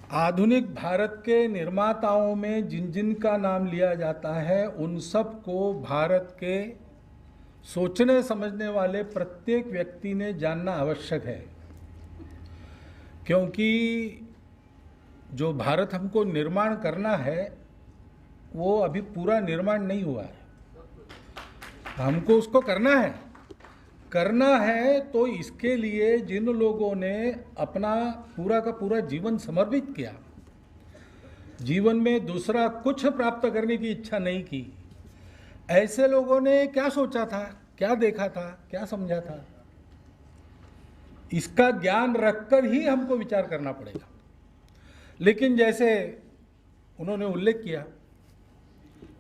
आधुनिक भारत के निर्माताओं में जिन जिन का नाम लिया जाता है उन सब को भारत के सोचने समझने वाले प्रत्येक व्यक्ति ने जानना आवश्यक है, क्योंकि जो भारत हमको निर्माण करना है वो अभी पूरा निर्माण नहीं हुआ है। हमको उसको करना है तो इसके लिए जिन लोगों ने अपना पूरा का पूरा जीवन समर्पित किया, जीवन में दूसरा कुछ प्राप्त करने की इच्छा नहीं की, ऐसे लोगों ने क्या सोचा था, क्या देखा था, क्या समझा था, इसका ज्ञान रखकर ही हमको विचार करना पड़ेगा। लेकिन जैसे उन्होंने उल्लेख किया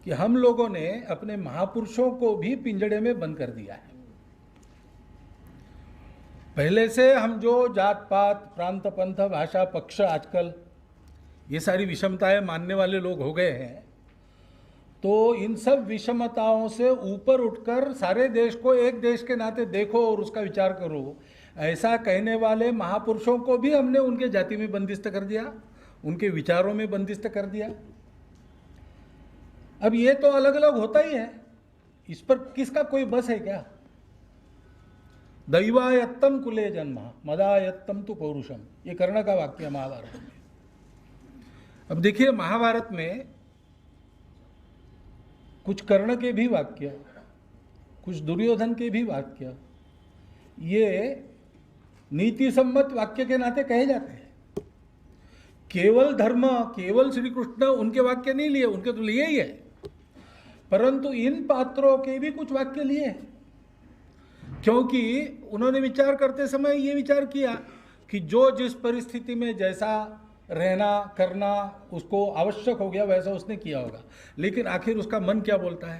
कि हम लोगों ने अपने महापुरुषों को भी पिंजड़े में बंद कर दिया है। पहले से हम जो जात पात, प्रांत, पंथ, भाषा, पक्ष, आजकल ये सारी विषमताएं मानने वाले लोग हो गए हैं, तो इन सब विषमताओं से ऊपर उठकर सारे देश को एक देश के नाते देखो और उसका विचार करो, ऐसा कहने वाले महापुरुषों को भी हमने उनके जाति में बंदिस्त कर दिया, उनके विचारों में बंदिस्त कर दिया। अब ये तो अलग अलग होता ही है, इस पर किसका कोई बस है क्या? दैवायत्तम कुले जन्म मदायत्तम तु पौरुषम, ये कर्ण का वाक्य है महाभारत में। अब देखिए, महाभारत में कुछ कर्ण के भी वाक्य, कुछ दुर्योधन के भी वाक्य ये नीति सम्मत वाक्य के नाते कहे जाते हैं। केवल धर्म, केवल श्री कृष्ण उनके वाक्य नहीं लिए, उनके तो लिए ही है, परंतु इन पात्रों के भी कुछ वाक्य लिए हैं, क्योंकि उन्होंने विचार करते समय ये विचार किया कि जो जिस परिस्थिति में जैसा रहना करना उसको आवश्यक हो गया वैसा उसने किया होगा, लेकिन आखिर उसका मन क्या बोलता है,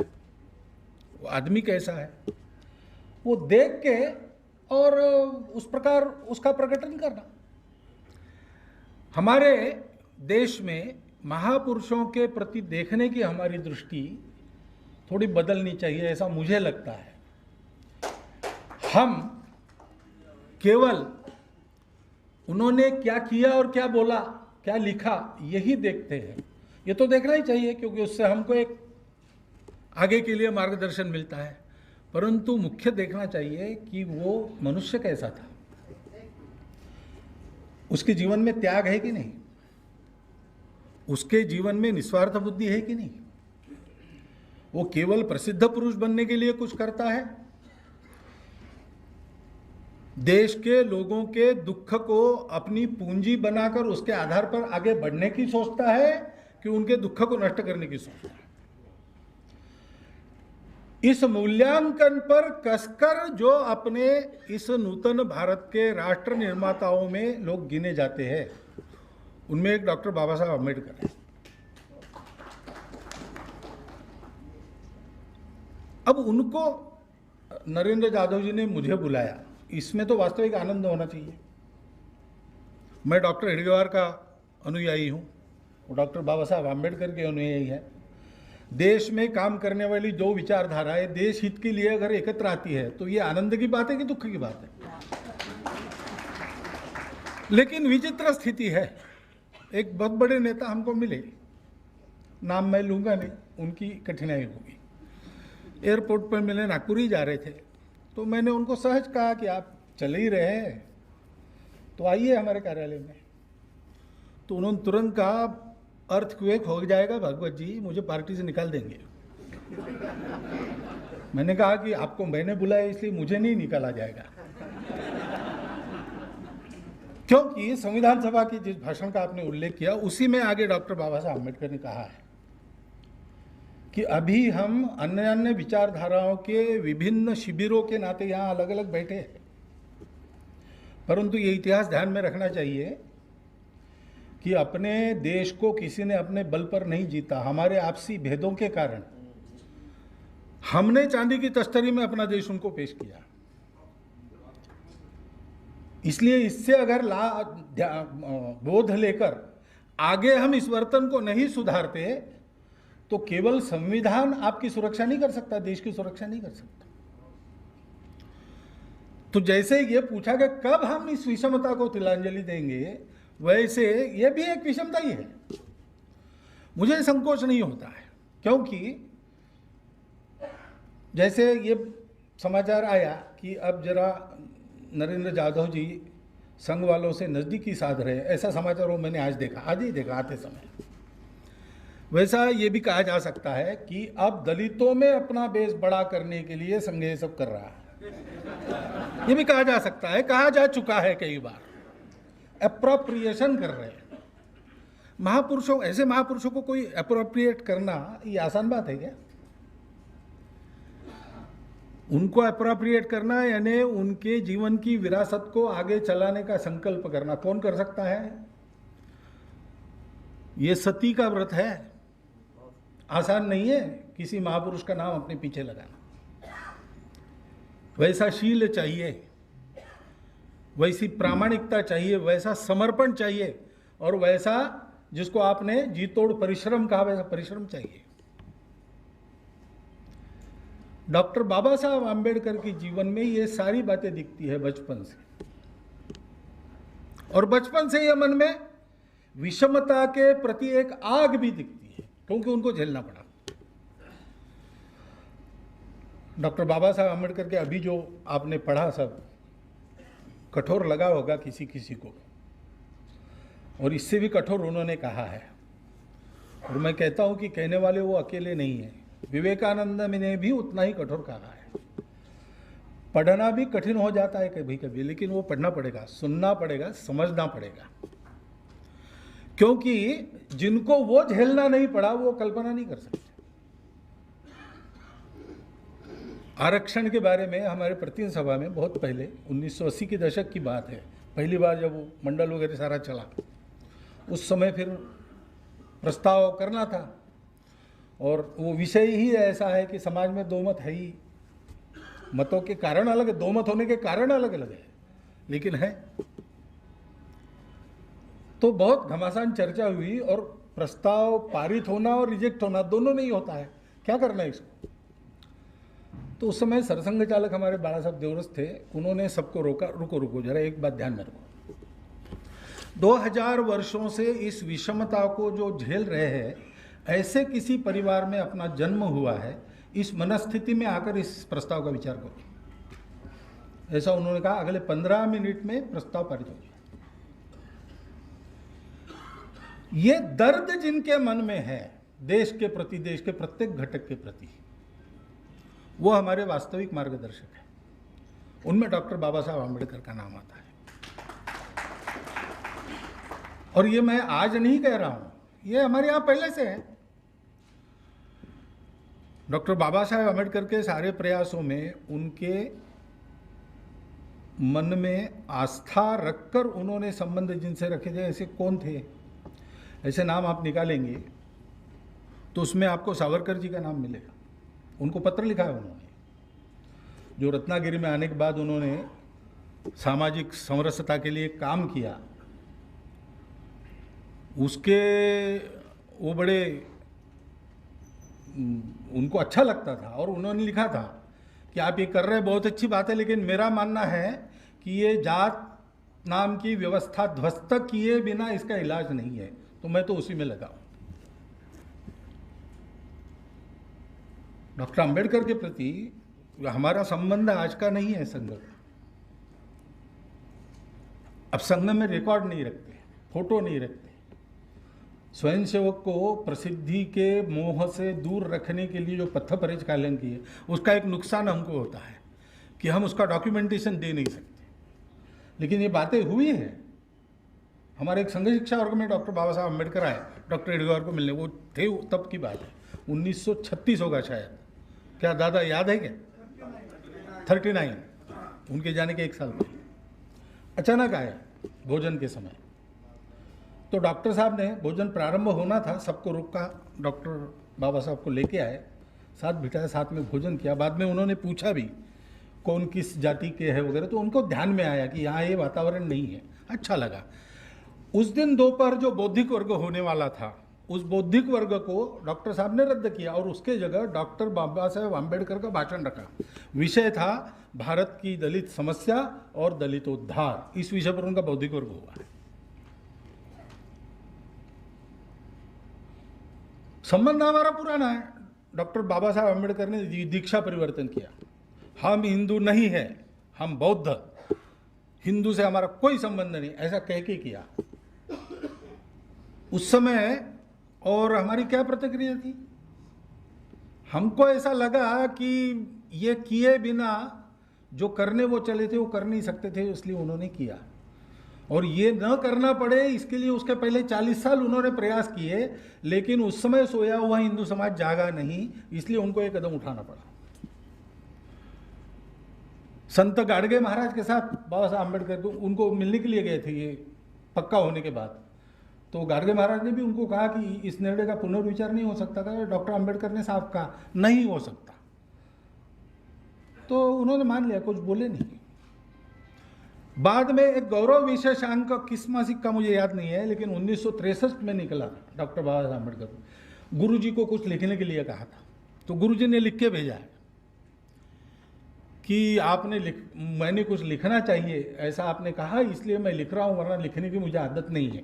वो आदमी कैसा है, वो देख के और उस प्रकार उसका प्रकटन करना। हमारे देश में महापुरुषों के प्रति देखने की हमारी दृष्टि थोड़ी बदलनी चाहिए, ऐसा मुझे लगता है। हम केवल उन्होंने क्या किया और क्या बोला, क्या लिखा, यही देखते हैं। ये तो देखना ही चाहिए, क्योंकि उससे हमको एक आगे के लिए मार्गदर्शन मिलता है, परंतु मुख्य देखना चाहिए कि वो मनुष्य कैसा था, उसके जीवन में त्याग है कि नहीं, उसके जीवन में निस्वार्थ बुद्धि है कि नहीं, वो केवल प्रसिद्ध पुरुष बनने के लिए कुछ करता है, देश के लोगों के दुख को अपनी पूंजी बनाकर उसके आधार पर आगे बढ़ने की सोचता है कि उनके दुख को नष्ट करने की सोचता है। इस मूल्यांकन पर कसकर जो अपने इस नूतन भारत के राष्ट्र निर्माताओं में लोग गिने जाते हैं, उनमें एक डॉक्टर बाबा साहब अम्बेडकर है। अब उनको नरेंद्र जाधव जी ने मुझे बुलाया, इसमें तो वास्तविक आनंद होना चाहिए। मैं डॉक्टर हेडगेवार का अनुयायी हूँ, वो डॉक्टर बाबा साहब आम्बेडकर के अनुयायी है। देश में काम करने वाली जो विचारधाराएं देश हित के लिए अगर एकत्र आती है तो ये आनंद की बात है कि दुख की बात है? लेकिन विचित्र स्थिति है, एक बहुत बड़े नेता हमको मिले, नाम मैं लूंगा नहीं, उनकी कठिनाई होगी। एयरपोर्ट पर मिले, नागपुर ही जा रहे थे, तो मैंने उनको सहज कहा कि आप चले ही रहे हैं तो आइए हमारे कार्यालय में। तो उन्होंने तुरंत कहा, अर्थक्वेक हो जाएगा भागवत जी, मुझे पार्टी से निकाल देंगे। मैंने कहा कि आपको मैंने बुलाया इसलिए मुझे नहीं निकाला जाएगा, क्योंकि संविधान सभा की जिस भाषण का आपने उल्लेख किया उसी में आगे डॉक्टर बाबा साहब अम्बेडकर ने कहा है कि अभी हम अन्य अन्य विचारधाराओं के विभिन्न शिविरों के नाते यहाँ अलग अलग बैठे हैं, परंतु ये इतिहास ध्यान में रखना चाहिए कि अपने देश को किसी ने अपने बल पर नहीं जीता। हमारे आपसी भेदों के कारण हमने चांदी की तश्तरी में अपना देश उनको पेश किया। इसलिए इससे अगर बोध लेकर आगे हम इस वर्तन को नहीं सुधारते तो केवल संविधान आपकी सुरक्षा नहीं कर सकता, देश की सुरक्षा नहीं कर सकता। तो जैसे ये पूछा कि कब हम इस विषमता को तिलांजलि देंगे, वैसे ये भी एक विषमता ही है। मुझे संकोच नहीं होता है, क्योंकि जैसे ये समाचार आया कि अब जरा नरेंद्र जाधव जी संघ वालों से नज़दीकी साध रहे, ऐसा समाचार वो मैंने आज देखा, आज ही देखा आते समय। वैसा ये भी कहा जा सकता है कि अब दलितों में अपना बेस बड़ा करने के लिए संघ ये सब कर रहा है, ये भी कहा जा सकता है, कहा जा चुका है कई बार। एप्रोप्रिएशन कर रहे हैं महापुरुषों, ऐसे महापुरुषों को कोई एप्रोप्रिएट करना ये आसान बात है क्या? उनको एप्रोप्रिएट करना यानी उनके जीवन की विरासत को आगे चलाने का संकल्प करना कौन कर सकता है? ये सती का व्रत है, आसान नहीं है किसी महापुरुष का नाम अपने पीछे लगाना। वैसा शील चाहिए, वैसी प्रामाणिकता चाहिए, वैसा समर्पण चाहिए, और वैसा जिसको आपने जी तोड़ परिश्रम कहा, वैसा परिश्रम चाहिए। डॉक्टर बाबा साहब आम्बेडकर के जीवन में ये सारी बातें दिखती है बचपन से, और बचपन से ये मन में विषमता के प्रति एक आग भी दिखती है, क्योंकि उनको झेलना पड़ा। डॉक्टर बाबा साहब आम्बेडकर के अभी जो आपने पढ़ा सब कठोर लगा होगा किसी किसी को, और इससे भी कठोर उन्होंने कहा है। और मैं कहता हूं कि कहने वाले वो अकेले नहीं है, विवेकानंद ने भी उतना ही कठोर कहा है। पढ़ना भी कठिन हो जाता है कभी कभी, लेकिन वो पढ़ना पड़ेगा, सुनना पड़ेगा, समझना पड़ेगा, क्योंकि जिनको वो झेलना नहीं पड़ा वो कल्पना नहीं कर सकते। आरक्षण के बारे में हमारे प्रतिनिधि सभा में बहुत पहले 1980 के दशक की बात है, पहली बार जब वो मंडल वगैरह सारा चला, उस समय फिर प्रस्ताव करना था, और वो विषय ही ऐसा है कि समाज में दो मत है ही, मतों के कारण अलग है, दो मत होने के कारण अलग अलग है, लेकिन है। तो बहुत घमासान चर्चा हुई, और प्रस्ताव पारित होना और रिजेक्ट होना दोनों नहीं होता है, क्या करना है इसको। तो उस समय सरसंघ चालक हमारे बाला साहब देवरस थे, उन्होंने सबको रोका, रुको रुको जरा एक बात ध्यान में रखो, 2000 वर्षों से इस विषमता को जो झेल रहे हैं, ऐसे किसी परिवार में अपना जन्म हुआ है, इस मनस्थिति में आकर इस प्रस्ताव का विचार करो। ऐसा उन्होंने कहा। अगले 15 मिनट में प्रस्ताव पारित हो गया। ये दर्द जिनके मन में है देश के प्रति, देश के प्रत्येक घटक के प्रति, वो हमारे वास्तविक मार्गदर्शक है। उनमें डॉक्टर बाबा साहब आम्बेडकर का नाम आता है। और ये मैं आज नहीं कह रहा हूं, ये हमारे यहां पहले से है। डॉक्टर बाबा साहब आम्बेडकर के सारे प्रयासों में उनके मन में आस्था रखकर उन्होंने संबंध जिनसे रखे थे, ऐसे कौन थे? ऐसे नाम आप निकालेंगे तो उसमें आपको सावरकर जी का नाम मिलेगा। उनको पत्र लिखा है उन्होंने, जो रत्नागिरी में आने के बाद उन्होंने सामाजिक समरसता के लिए काम किया, उसके वो बड़े उनको अच्छा लगता था, और उन्होंने लिखा था कि आप ये कर रहे हैं बहुत अच्छी बात है, लेकिन मेरा मानना है कि ये जात नाम की व्यवस्था ध्वस्त किए बिना इसका इलाज नहीं है, तो मैं तो उसी में लगा हूं। डॉक्टर अंबेडकर के प्रति हमारा संबंध आज का नहीं है संघ। अब संघ में रिकॉर्ड नहीं रखते, फोटो नहीं रखते। स्वयंसेवक को प्रसिद्धि के मोह से दूर रखने के लिए जो पत्थर कालन की है, उसका एक नुकसान हमको होता है कि हम उसका डॉक्यूमेंटेशन दे नहीं सकते। लेकिन ये बातें हुई है। हमारे एक संघ शिक्षा वर्ग में डॉक्टर बाबा साहब अम्बेडकर आए डॉक्टर एडगार को मिलने, वो थे तब की बात है, 1936 होगा शायद। क्या दादा याद है क्या? 39, उनके जाने के 1 साल पहले अचानक आया भोजन के समय। तो डॉक्टर साहब ने, भोजन प्रारंभ होना था, सबको रोका, डॉक्टर बाबा साहब को लेके आए, साथ बिठाया, साथ में भोजन किया। बाद में उन्होंने पूछा भी कौन किस जाति के है वगैरह, तो उनको ध्यान में आया कि यहाँ ये वातावरण नहीं है। अच्छा लगा। उस दिन दोपहर जो बौद्धिक वर्ग होने वाला था, उस बौद्धिक वर्ग को डॉक्टर साहब ने रद्द किया और उसके जगह डॉक्टर बाबा साहेब आम्बेडकर का भाषण रखा। विषय था भारत की दलित समस्या और दलितोद्धार। इस विषय पर उनका बौद्धिक वर्ग हुआ है। संबंध हमारा पुराना है। डॉक्टर बाबा साहब अम्बेडकर ने दीक्षा परिवर्तन किया। हम हिंदू नहीं है, हम बौद्ध, हिंदू से हमारा कोई संबंध नहीं, ऐसा कह के किया उस समय। और हमारी क्या प्रतिक्रिया थी? हमको ऐसा लगा कि ये किए बिना जो करने वो चले थे वो कर नहीं सकते थे, इसलिए उन्होंने किया। और ये न करना पड़े इसके लिए उसके पहले 40 साल उन्होंने प्रयास किए, लेकिन उस समय सोया हुआ हिंदू समाज जागा नहीं, इसलिए उनको एक कदम उठाना पड़ा। संत गाडगे महाराज के साथ बाबा साहब अम्बेडकर उनको मिलने के लिए गए थे ये पक्का होने के बाद। तो गाडगे महाराज ने भी उनको कहा कि इस निर्णय का पुनर्विचार नहीं हो सकता था। डॉक्टर अम्बेडकर ने साफ कहा नहीं हो सकता, तो उन्होंने मान लिया, कुछ बोले नहीं। बाद में एक गौरव विशेषांक किस मासिक का मुझे याद नहीं है, लेकिन 1963 में निकला। डॉक्टर बाबा साहब अम्बेडकर गुरुजी को कुछ लिखने के लिए कहा था, तो गुरुजी ने लिख के भेजा है कि मैंने कुछ लिखना चाहिए, ऐसा आपने कहा इसलिए मैं लिख रहा हूं, वरना लिखने की मुझे आदत नहीं है।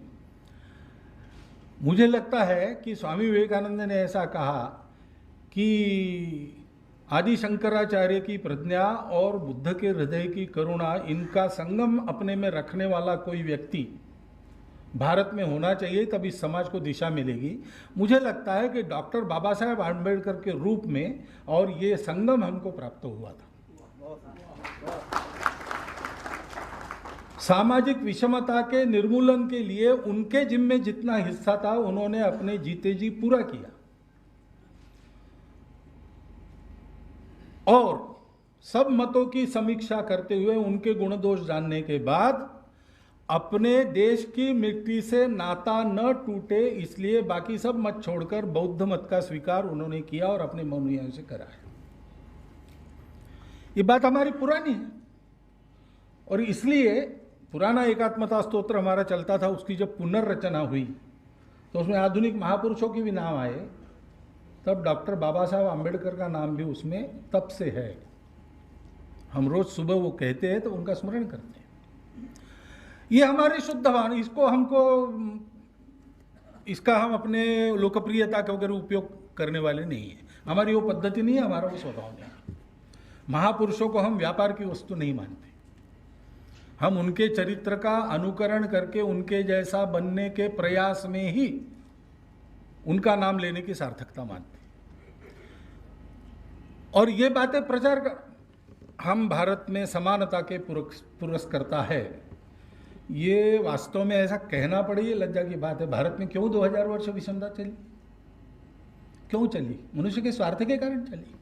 मुझे लगता है कि स्वामी विवेकानंद ने ऐसा कहा कि आदि शंकराचार्य की प्रज्ञा और बुद्ध के हृदय की करुणा, इनका संगम अपने में रखने वाला कोई व्यक्ति भारत में होना चाहिए, तब इस समाज को दिशा मिलेगी। मुझे लगता है कि डॉक्टर बाबा साहेब आम्बेडकर के रूप में और ये संगम हमको प्राप्त हुआ था। सामाजिक विषमता के निर्मूलन के लिए उनके जिम्मे जितना हिस्सा था उन्होंने अपने जीते जी पूरा किया। और सब मतों की समीक्षा करते हुए उनके गुण दोष जानने के बाद अपने देश की मिट्टी से नाता न टूटे, इसलिए बाकी सब मत छोड़कर बौद्ध मत का स्वीकार उन्होंने किया और अपने मनुष्यों से कराया। ये बात हमारी पुरानी है, और इसलिए पुराना एकात्मता स्तोत्र हमारा चलता था, उसकी जब पुनर्रचना हुई तो उसमें आधुनिक महापुरुषों के भी नाम आए, तब डॉक्टर बाबा साहब आम्बेडकर का नाम भी उसमें तब से है। हम रोज सुबह वो कहते हैं तो उनका स्मरण करते हैं। ये हमारी शुद्ध वाणी, इसका हम अपने लोकप्रियता के वगैरह उपयोग करने वाले नहीं है। हमारी वो पद्धति नहीं है, हमारा वो स्वभाव नहीं है। महापुरुषों को हम व्यापार की वस्तु नहीं मानते। हम उनके चरित्र का अनुकरण करके उनके जैसा बनने के प्रयास में ही उनका नाम लेने की सार्थकता मानते हैं। और ये बातें प्रचार कर, हम भारत में समानता के पुरस्कर्ता है, ये वास्तव में ऐसा कहना पड़े ये लज्जा की बात है। भारत में क्यों 2000 वर्ष विषमता चली? क्यों चली? मनुष्य के स्वार्थ के कारण चली।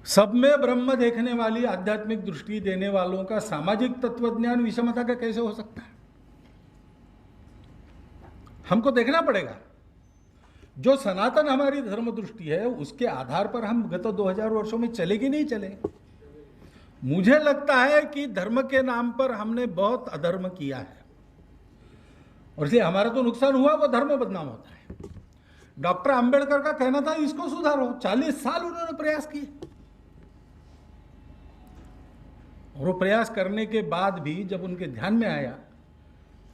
सब में ब्रह्म देखने वाली आध्यात्मिक दृष्टि देने वालों का सामाजिक तत्वज्ञान विषमता का कैसे हो सकता है? हमको देखना पड़ेगा। जो सनातन हमारी धर्म दृष्टि है उसके आधार पर हम गत 2000 वर्षों में चले कि नहीं चले? मुझे लगता है कि धर्म के नाम पर हमने बहुत अधर्म किया है, और इसलिए हमारा तो नुकसान हुआ, वो धर्म बदनाम होता है। डॉक्टर अंबेडकर का कहना था इसको सुधारो, 40 साल उन्होंने प्रयास किए, और वो प्रयास करने के बाद भी जब उनके ध्यान में आया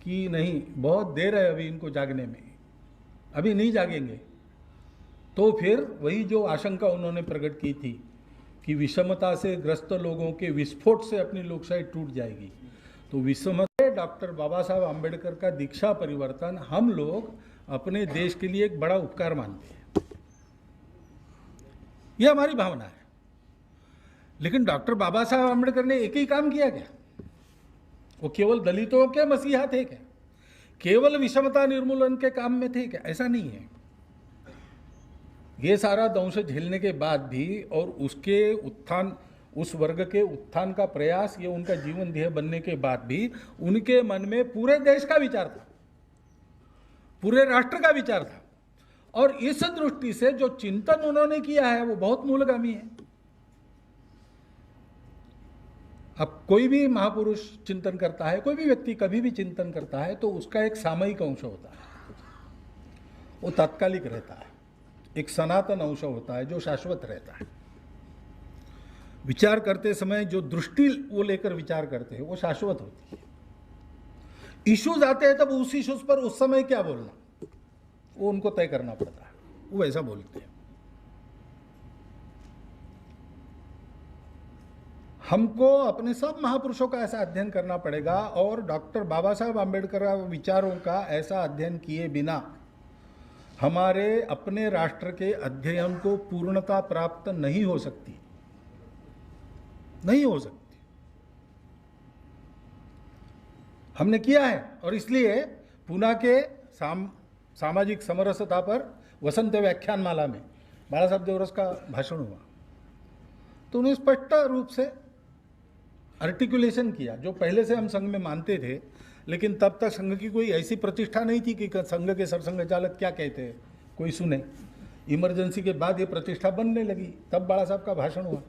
कि नहीं, बहुत देर है अभी इनको जागने में, अभी नहीं जागेंगे, तो फिर वही जो आशंका उन्होंने प्रकट की थी कि विषमता से ग्रस्त लोगों के विस्फोट से अपनी लोकशाही टूट जाएगी, तो विषमता डॉक्टर बाबा साहब आम्बेडकर का दीक्षा परिवर्तन हम लोग अपने देश के लिए एक बड़ा उपकार मानते हैं। यह हमारी भावना है। लेकिन डॉक्टर बाबा साहब आम्बेडकर ने एक ही काम किया क्या? वो केवल दलितों के मसीहा थे क्या? केवल विषमता निर्मूलन के काम में थे क्या? ऐसा नहीं है। ये सारा दंश झेलने के बाद भी और उसके उत्थान, उस वर्ग के उत्थान का प्रयास, ये उनका जीवन ध्येय बनने के बाद भी उनके मन में पूरे देश का विचार था, पूरे राष्ट्र का विचार था। और इस दृष्टि से जो चिंतन उन्होंने किया है वो बहुत मूलगामी है। अब कोई भी महापुरुष चिंतन करता है, कोई भी व्यक्ति कभी भी चिंतन करता है, तो उसका एक सामयिक अंश होता है, वो तात्कालिक रहता है। एक सनातन अंश होता है जो शाश्वत रहता है। विचार करते समय जो दृष्टि वो लेकर विचार करते हैं वो शाश्वत होती है। इश्यूज आते हैं तब उस इश्यूज पर उस समय क्या बोलना, वो उनको तय करना पड़ता है, वो ऐसा बोलते हैं। हमको अपने सब महापुरुषों का ऐसा अध्ययन करना पड़ेगा और डॉक्टर बाबा साहब आम्बेडकर विचारों का ऐसा अध्ययन किए बिना हमारे अपने राष्ट्र के अध्ययन को पूर्णता प्राप्त नहीं हो सकती, नहीं हो सकती। हमने किया है और इसलिए पूना के सामाजिक समरसता पर वसंत व्याख्यानमाला में बाला साहब देवरस का भाषण हुआ तो उन्हें स्पष्ट रूप से आर्टिकुलेशन किया, जो पहले से हम संघ में मानते थे, लेकिन तब तक संघ की कोई ऐसी प्रतिष्ठा नहीं थी कि संघ के सरसंघ चालक क्या कहते हैं कोई सुने। इमरजेंसी के बाद ये प्रतिष्ठा बनने लगी, तब बाला साहब का भाषण हुआ।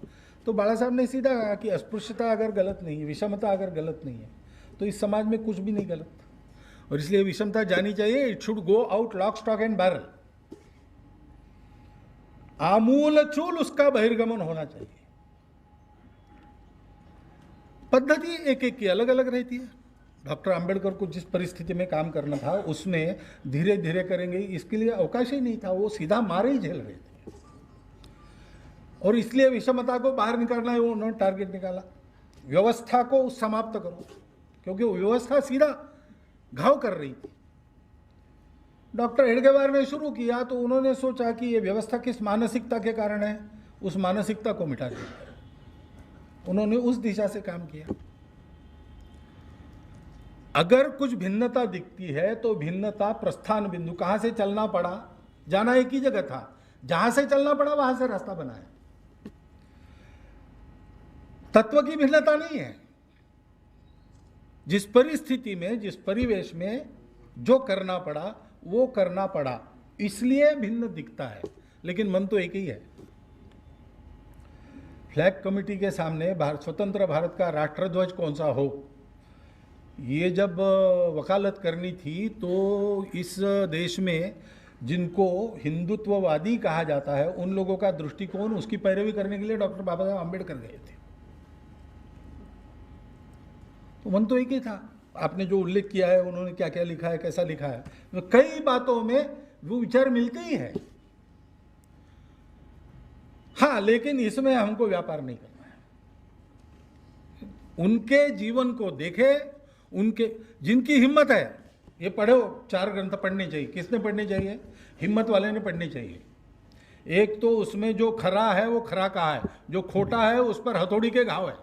तो बाला साहब ने सीधा कहा कि अस्पृश्यता अगर गलत नहीं है, विषमता अगर गलत नहीं है, तो इस समाज में कुछ भी नहीं गलत, और इसलिए विषमता जानी चाहिए। It should go out lock stock and barrel, आमूल चूल उसका बहिर्गमन होना चाहिए। पद्धति एक एक की अलग अलग रहती है। डॉक्टर आम्बेडकर को जिस परिस्थिति में काम करना था उसमें धीरे धीरे करेंगे, इसके लिए अवकाश ही नहीं था, वो सीधा मारे ही झेल रहे थे, और इसलिए विषमता को बाहर निकालना है, वो उन्होंने टारगेट निकाला। व्यवस्था को समाप्त करो, क्योंकि वो व्यवस्था सीधा घाव कर रही थी। डॉक्टर हेडगेवार ने शुरू किया तो उन्होंने सोचा कि ये व्यवस्था किस मानसिकता के कारण है, उस मानसिकता को मिटा दिया। उन्होंने उस दिशा से काम किया। अगर कुछ भिन्नता दिखती है तो भिन्नता प्रस्थान बिंदु, कहां से चलना पड़ा, जाना एक ही जगह था, जहां से चलना पड़ा वहां से रास्ता बना है। तत्व की भिन्नता नहीं है। जिस परिस्थिति में, जिस परिवेश में जो करना पड़ा वो करना पड़ा, इसलिए भिन्न दिखता है, लेकिन मन तो एक ही है। फ्लैग कमेटी के सामने स्वतंत्र भारत का राष्ट्रध्वज कौन सा हो, ये जब वकालत करनी थी तो इस देश में जिनको हिंदुत्ववादी कहा जाता है उन लोगों का दृष्टिकोण, उसकी पैरवी करने के लिए डॉक्टर बाबा साहब आम्बेडकर गए थे। तो मन तो एक ही था। आपने जो उल्लेख किया है, उन्होंने क्या क्या लिखा है, कैसा लिखा है, तो कई बातों में वो विचार मिलते ही है। हाँ, लेकिन इसमें हमको व्यापार नहीं करना है। उनके जीवन को देखे, उनके जिनकी हिम्मत है, ये पढ़ो, 4 ग्रंथ पढ़ने चाहिए। किसने पढ़ने चाहिए? हिम्मत वाले ने पढ़ने चाहिए। एक तो उसमें जो खरा है वो खरा कहा है, जो खोटा है उस पर हथौड़ी के घाव है।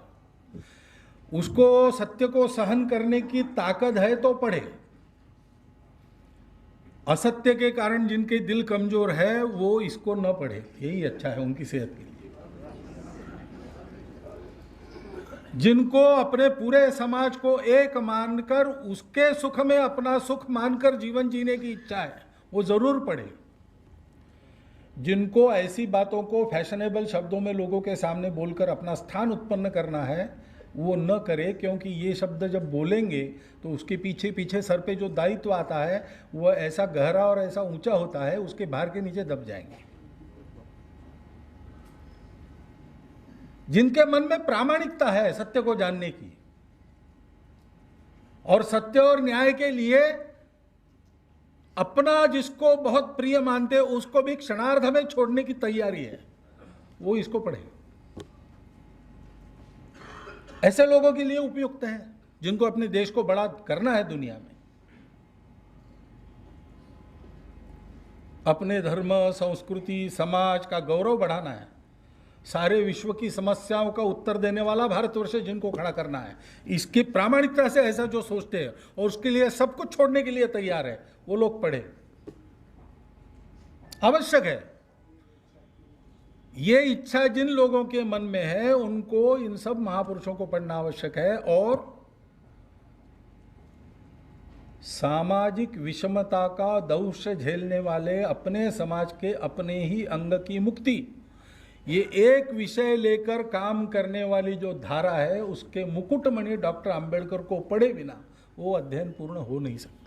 उसको सत्य को सहन करने की ताकत है तो पढ़े। असत्य के कारण जिनके दिल कमजोर है वो इसको न पढ़े, यही अच्छा है उनकी सेहत के लिए। जिनको अपने पूरे समाज को एक मानकर उसके सुख में अपना सुख मानकर जीवन जीने की इच्छा है वो जरूर पढ़े। जिनको ऐसी बातों को फैशनेबल शब्दों में लोगों के सामने बोलकर अपना स्थान उत्पन्न करना है वो न करे, क्योंकि ये शब्द जब बोलेंगे तो उसके पीछे पीछे सर पे जो दायित्व आता है वो ऐसा गहरा और ऐसा ऊंचा होता है, उसके भार के नीचे दब जाएंगे। जिनके मन में प्रामाणिकता है सत्य को जानने की और सत्य और न्याय के लिए अपना जिसको बहुत प्रिय मानते उसको भी क्षणार्ध में छोड़ने की तैयारी है, वो इसको पढ़े। ऐसे लोगों के लिए उपयुक्त है जिनको अपने देश को बड़ा करना है दुनिया में, अपने धर्म, संस्कृति, समाज का गौरव बढ़ाना है, सारे विश्व की समस्याओं का उत्तर देने वाला भारतवर्ष जिनको खड़ा करना है, इसकी प्रामाणिकता से ऐसा जो सोचते हैं और उसके लिए सब कुछ छोड़ने के लिए तैयार है, वो लोग पढ़े। आवश्यक है। ये इच्छा जिन लोगों के मन में है उनको इन सब महापुरुषों को पढ़ना आवश्यक है। और सामाजिक विषमता का दंश झेलने वाले अपने समाज के अपने ही अंग की मुक्ति, ये एक विषय लेकर काम करने वाली जो धारा है उसके मुकुटमणि डॉक्टर आम्बेडकर को पढ़े बिना वो अध्ययन पूर्ण हो नहीं सकता।